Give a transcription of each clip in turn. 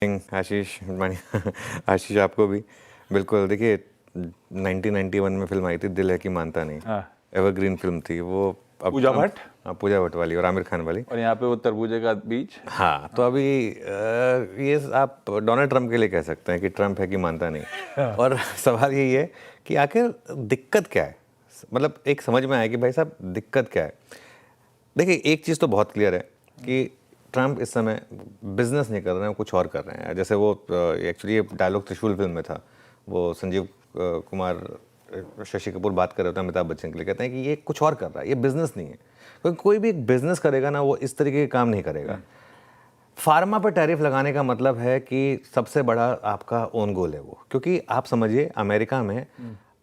आशीष आशीष आपको भी बिल्कुल। देखिए 1991 में फिल्म आई थी दिल है कि मानता नहीं। हाँ। एवरग्रीन फिल्म थी वो। अब पूजा भट्ट। हाँ, पूजा भट्ट वाली और आमिर खान वाली। और यहाँ पे वो तरबूजे का बीज। हाँ, तो अभी ये आप डोनाल्ड ट्रंप के लिए कह सकते हैं कि ट्रंप है कि मानता नहीं। और सवाल यही है कि आखिर दिक्कत क्या है। मतलब एक समझ में आया कि भाई साहब दिक्कत क्या है। देखिए एक चीज़ तो बहुत क्लियर है कि ट्रंप इस समय बिजनेस नहीं कर रहे हैं, कुछ और कर रहे हैं। जैसे वो एक्चुअली ये डायलॉग त्रिशूल फिल्म में था, वो संजीव कुमार शशि कपूर बात कर रहे थे अमिताभ बच्चन के लिए, कहते हैं कि ये कुछ और कर रहा है, ये बिजनेस नहीं है। क्योंकि कोई भी एक बिजनेस करेगा ना, वो इस तरीके के काम नहीं करेगा। फार्मा पर टैरिफ लगाने का मतलब है कि सबसे बड़ा आपका ओन गोल है वो। क्योंकि आप समझिए अमेरिका में,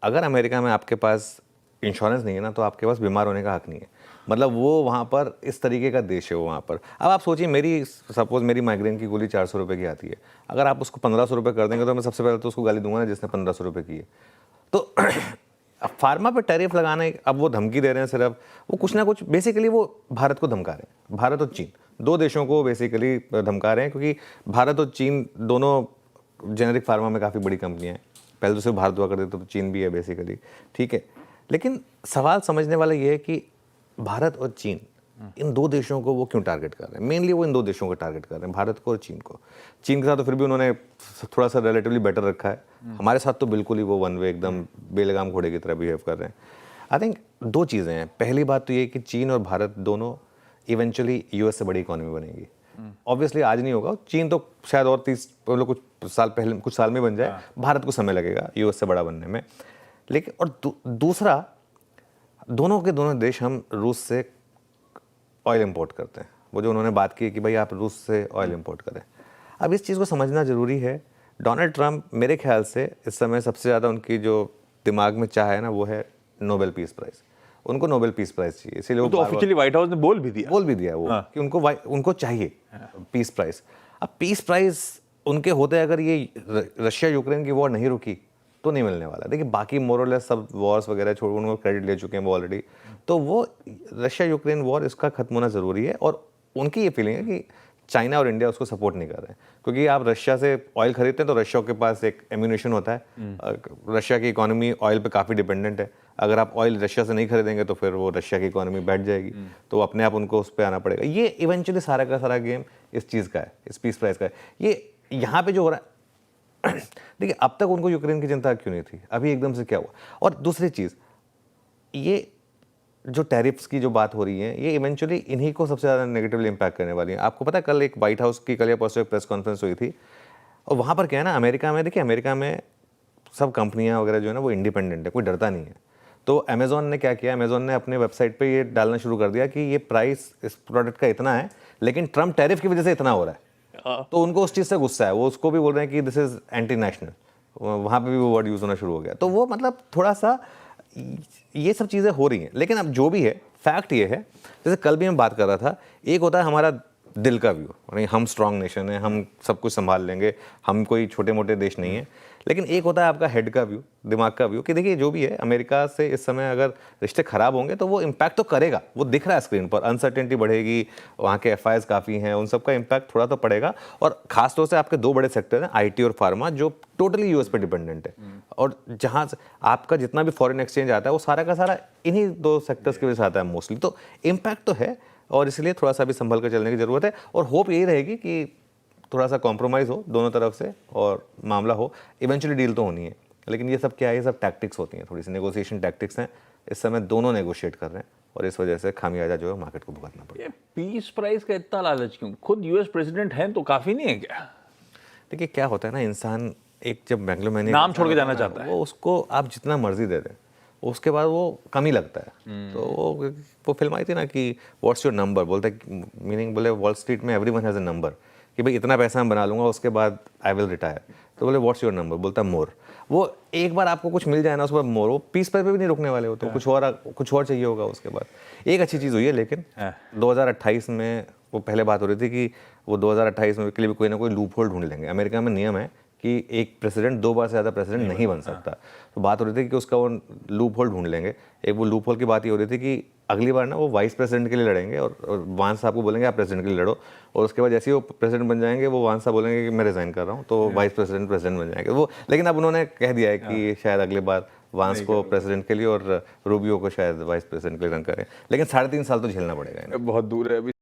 अगर अमेरिका में आपके पास इंश्योरेंस नहीं है ना, तो आपके पास बीमार होने का हक नहीं है। मतलब वो वहाँ पर इस तरीके का देश है वो वहाँ पर। अब आप सोचिए सपोज मेरी माइग्रेन की गोली 400 रुपये की आती है, अगर आप उसको 1500 रुपये कर देंगे तो मैं सबसे पहले तो उसको गाली दूंगा ना जिसने 1500 रुपये की है। तो अब फार्मा पे टैरिफ लगाना, अब वो धमकी दे रहे हैं सिर्फ, वो कुछ ना कुछ बेसिकली वो भारत को धमका रहे हैं। भारत और चीन दो देशों को बेसिकली धमका रहे हैं, क्योंकि भारत और चीन दोनों जेनेरिक फार्मा में काफ़ी बड़ी कंपनियां हैं। पहले तो सिर्फ भारत हुआ करते थे, तो चीन भी है बेसिकली, ठीक है। लेकिन सवाल समझने वाला ये है कि भारत और चीन, इन दो देशों को वो क्यों टारगेट कर रहे हैं। मेनली वो इन दो देशों को टारगेट कर रहे हैं, भारत को और चीन को। चीन के साथ तो फिर भी उन्होंने थोड़ा सा रिलेटिवली बेटर रखा है, हमारे साथ तो बिल्कुल ही वो वन वे एकदम बेलगाम घोड़े की तरह बिहेव कर रहे हैं। आई थिंक दो चीज़ें हैं। पहली बात तो ये कि चीन और भारत दोनों इवेंचुअली यूएस से बड़ी इकोनॉमी बनेगी। ऑब्वियसली आज नहीं होगा, चीन तो शायद और 30 मतलब कुछ साल में बन जाए, भारत को समय लगेगा यूएस से बड़ा बनने में। लेकिन और दूसरा, दोनों के दोनों देश हम रूस से ऑयल इंपोर्ट करते हैं। वो जो उन्होंने बात की कि भाई आप रूस से ऑयल इंपोर्ट करें, अब इस चीज़ को समझना ज़रूरी है। डोनाल्ड ट्रंप मेरे ख्याल से इस समय सबसे ज़्यादा उनकी जो दिमाग में चाह है ना, वो है नोबेल पीस प्राइज़। उनको नोबेल पीस प्राइज़ चाहिए, इसीलिए वो तो ऑफिशियली व्हाइट हाउस ने बोल भी दिया वो कि उनको चाहिए पीस प्राइज़। अब पीस प्राइज़ उनके होते अगर ये रशिया यूक्रेन की वॉर नहीं रुकी तो नहीं मिलने वाला। देखिए बाकी मोरलेस सब वॉर्स वगैरह छोड़ उनको क्रेडिट ले चुके हैं वो ऑलरेडी। तो वो रशिया यूक्रेन वॉर, इसका खत्म होना ज़रूरी है। और उनकी ये फीलिंग है कि चाइना और इंडिया उसको सपोर्ट नहीं कर रहे हैं, क्योंकि आप रशिया से ऑयल खरीदते हैं तो रशिया के पास एक एम्यूनेशन होता है। रशिया की इकोनॉमी ऑयल पे काफ़ी डिपेंडेंट है। अगर आप ऑयल रशिया से नहीं खरीदेंगे तो फिर वो रशिया की इकोनॉमी बैठ जाएगी, तो अपने आप उनको उस पर आना पड़ेगा। ये इवेंचुअली सारा का सारा गेम इस चीज़ का है, इस पीस प्राइस का है। ये यहाँ पे जो हो रहा है देखिए अब तक उनको यूक्रेन की चिंता क्यों नहीं थी, अभी एकदम से क्या हुआ। और दूसरी चीज़, ये जो टैरिफ्स की जो बात हो रही है, ये इवेंचुअली इन्हीं को सबसे ज़्यादा नेगेटिवली इंपैक्ट करने वाली है। आपको पता है कल एक व्हाइट हाउस की कल या परसों एक प्रेस कॉन्फ्रेंस हुई थी, और वहाँ पर क्या है ना, अमेरिका में देखिए, अमेरिका में सब कंपनियाँ वगैरह जो है ना वो इंडिपेंडेंट है, कोई डरता नहीं है। तो अमेजोन ने क्या किया, अमेजोन ने अपने वेबसाइट पे ये डालना शुरू कर दिया कि ये प्राइस इस प्रोडक्ट का इतना है, लेकिन ट्रम्प टैरिफ की वजह से इतना हो रहा है। तो उनको उस चीज़ से गुस्सा है, वो उसको भी बोल रहे हैं कि दिस इज़ एंटी नेशनल। वहाँ पे भी वो वर्ड यूज़ होना शुरू हो गया। तो वो मतलब थोड़ा सा ये सब चीज़ें हो रही हैं। लेकिन अब जो भी है, फैक्ट ये है, जैसे कल भी मैं बात कर रहा था, एक होता है हमारा दिल का व्यू, नहीं हम स्ट्रांग नेशन है, हम सब कुछ संभाल लेंगे, हम कोई छोटे मोटे देश नहीं है। लेकिन एक होता है आपका हेड का व्यू, दिमाग का व्यू, कि देखिए जो भी है अमेरिका से इस समय अगर रिश्ते खराब होंगे तो वो इम्पैक्ट तो करेगा, वो दिख रहा है स्क्रीन पर। अनसर्टेनिटी बढ़ेगी, वहाँ के एफआईआर्स काफ़ी हैं, उन सब का इम्पैक्ट थोड़ा तो पड़ेगा। और खासतौर से आपके दो बड़े सेक्टर हैं, आईटी और फार्मा, जो टोटली यूएस पे डिपेंडेंट है। और जहाँ से आपका जितना भी फॉरेन एक्सचेंज आता है वो सारा का सारा इन्हीं दो सेक्टर्स के वजह से आता है मोस्टली। तो इम्पैक्ट तो है, और इसलिए थोड़ा सा भी संभल कर चलने की ज़रूरत है। और होप यही रहेगी कि थोड़ा सा कॉम्प्रोमाइज़ हो दोनों तरफ से और मामला हो, इवेंचुअली डील तो होनी है। लेकिन ये सब क्या है, ये सब टैक्टिक्स होती हैं, थोड़ी सी नेगोशिएशन टैक्टिक्स हैं। इस समय दोनों नेगोशिएट कर रहे हैं और इस वजह से खामियाजा जो है मार्केट को भुगतना पड़ेगा। ये पीस प्राइस का इतना लालच क्यों? खुद यूएस प्रेसिडेंट हैं तो काफी नहीं है क्या? देखिए क्या होता है ना, इंसान एक जब मैग्लोमैनियक नाम छोड़ के जाना चाहता है, वो उसको आप जितना मर्जी दे दें उसके बाद वो कम ही लगता है। तो वो फिल्म आई थी ना कि व्हाट्स योर नंबर, बोलता है मीनिंग, बोले वॉल स्ट्रीट में एवरीवन हैज़ अ नंबर, कि भाई इतना पैसा हम बना लूँगा उसके बाद आई विल रिटायर। तो बोले व्हाट्स योर नंबर, बोलता है मोर। वो एक बार आपको कुछ मिल जाए ना उसके बाद मोर, वो पीस पर भी नहीं रुकने वाले हो, तो कुछ और चाहिए होगा उसके बाद। एक अच्छी चीज़ हुई है, लेकिन 2028 में वो पहले बात हो रही थी कि वो 2028 में के लिए भी कोई ना कोई लूप होल ढूंढ लेंगे। अमेरिका में नियम है कि एक प्रेसिडेंट 2 बार से ज़्यादा प्रेसिडेंट नहीं बन सकता। तो बात हो रही थी कि उसका वो लूप होल ढूंढ लेंगे। एक वो लूप होल की बात ये हो रही थी कि अगली बार ना वो वाइस प्रेसिडेंट के लिए लड़ेंगे और वांस साहब को बोलेंगे आप प्रेसिडेंट के लिए लड़ो, और उसके बाद जैसे ही वो प्रेसिडेंट बन जाएंगे वो वांस साहब बोलेंगे कि मैं रिजाइन कर रहा हूँ, तो वाइस प्रेसिडेंट प्रेसिडेंट बन जाएंगे वो। लेकिन अब उन्होंने कह दिया है कि शायद अगली बार वांस को प्रेसिडेंट के लिए और रूबियो को शायद वाइस प्रेसिडेंट के लिए रन करें, लेकिन 3.5 साल तो झेलना पड़ेगा इन्हें। बहुत दूर है अभी।